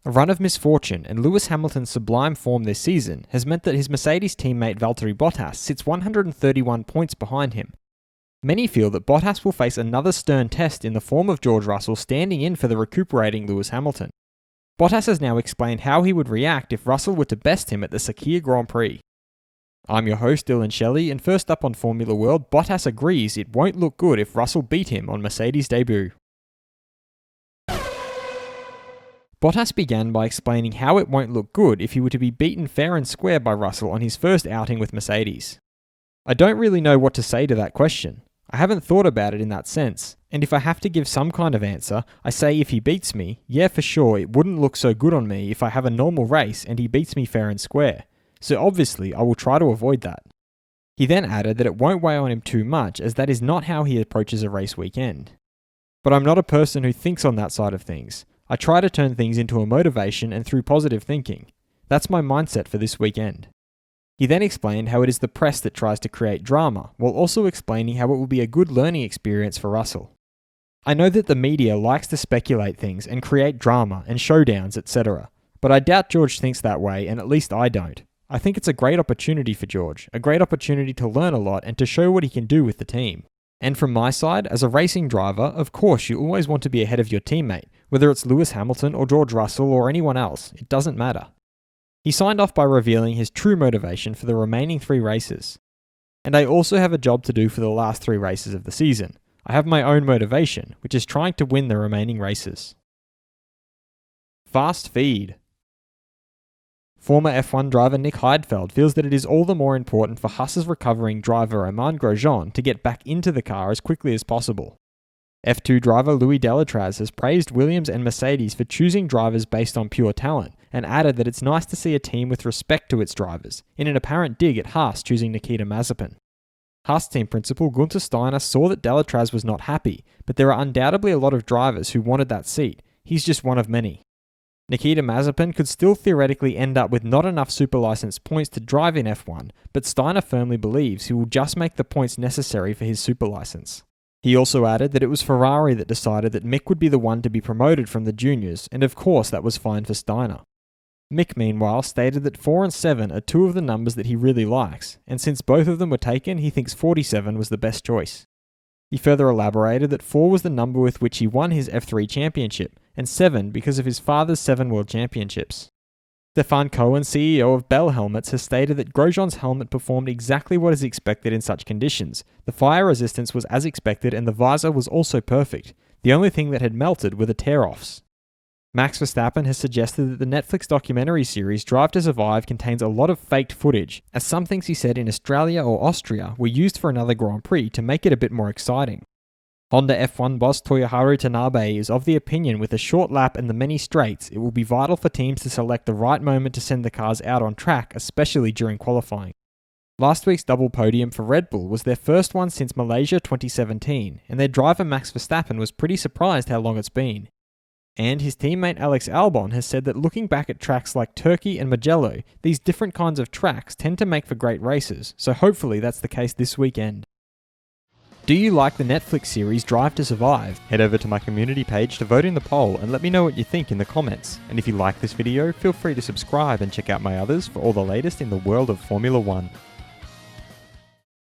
A run of misfortune and Lewis Hamilton's sublime form this season has meant that his Mercedes teammate Valtteri Bottas sits 131 points behind him. Many feel that Bottas will face another stern test in the form of George Russell standing in for the recuperating Lewis Hamilton. Bottas has now explained how he would react if Russell were to best him at the Sakhir Grand Prix. I'm your host Dillon Shelley, and first up on Formula World, Bottas agrees it won't look good if Russell beat him on Mercedes' debut. Bottas began by explaining how it won't look good if he were to be beaten fair and square by Russell on his first outing with Mercedes. I don't really know what to say to that question. I haven't thought about it in that sense, and if I have to give some kind of answer, I say if he beats me, yeah for sure it wouldn't look so good on me if I have a normal race and he beats me fair and square, so obviously I will try to avoid that. He then added that it won't weigh on him too much as that is not how he approaches a race weekend. But I'm not a person who thinks on that side of things. I try to turn things into a motivation and through positive thinking. That's my mindset for this weekend. He then explained how it is the press that tries to create drama, while also explaining how it will be a good learning experience for Russell. I know that the media likes to speculate things and create drama and showdowns, etc. But I doubt George thinks that way, and at least I don't. I think it's a great opportunity for George, a great opportunity to learn a lot and to show what he can do with the team. And from my side, as a racing driver, of course you always want to be ahead of your teammate, whether it's Lewis Hamilton or George Russell or anyone else, it doesn't matter. He signed off by revealing his true motivation for the remaining 3 races. And I also have a job to do for the last 3 races of the season. I have my own motivation, which is trying to win the remaining races. Fast feed. Former F1 driver Nick Heidfeld feels that it is all the more important for Haas's recovering driver Romain Grosjean to get back into the car as quickly as possible. F2 driver Louis Delatraz has praised Williams and Mercedes for choosing drivers based on pure talent, and added that it's nice to see a team with respect to its drivers, in an apparent dig at Haas choosing Nikita Mazepin. Haas team principal Gunther Steiner saw that Delatraz was not happy, but there are undoubtedly a lot of drivers who wanted that seat. He's just one of many. Nikita Mazepin could still theoretically end up with not enough super license points to drive in F1, but Steiner firmly believes he will just make the points necessary for his super license. He also added that it was Ferrari that decided that Mick would be the one to be promoted from the juniors, and of course that was fine for Steiner. Mick, meanwhile, stated that 4 and 7 are 2 of the numbers that he really likes, and since both of them were taken, he thinks 47 was the best choice. He further elaborated that 4 was the number with which he won his F3 championship, and 7 because of his father's 7 world championships. Stefan Cohen, CEO of Bell Helmets, has stated that Grosjean's helmet performed exactly what is expected in such conditions. The fire resistance was as expected and the visor was also perfect. The only thing that had melted were the tear-offs. Max Verstappen has suggested that the Netflix documentary series Drive to Survive contains a lot of faked footage, as some things he said in Australia or Austria were used for another Grand Prix to make it a bit more exciting. Honda F1 boss Toyoharu Tanabe is of the opinion with a short lap and the many straights, it will be vital for teams to select the right moment to send the cars out on track, especially during qualifying. Last week's double podium for Red Bull was their first one since Malaysia 2017, and their driver Max Verstappen was pretty surprised how long it's been. And his teammate Alex Albon has said that looking back at tracks like Turkey and Mugello, these different kinds of tracks tend to make for great races, so hopefully that's the case this weekend. Do you like the Netflix series Drive to Survive? Head over to my community page to vote in the poll and let me know what you think in the comments. And if you like this video, feel free to subscribe and check out my others for all the latest in the world of Formula 1.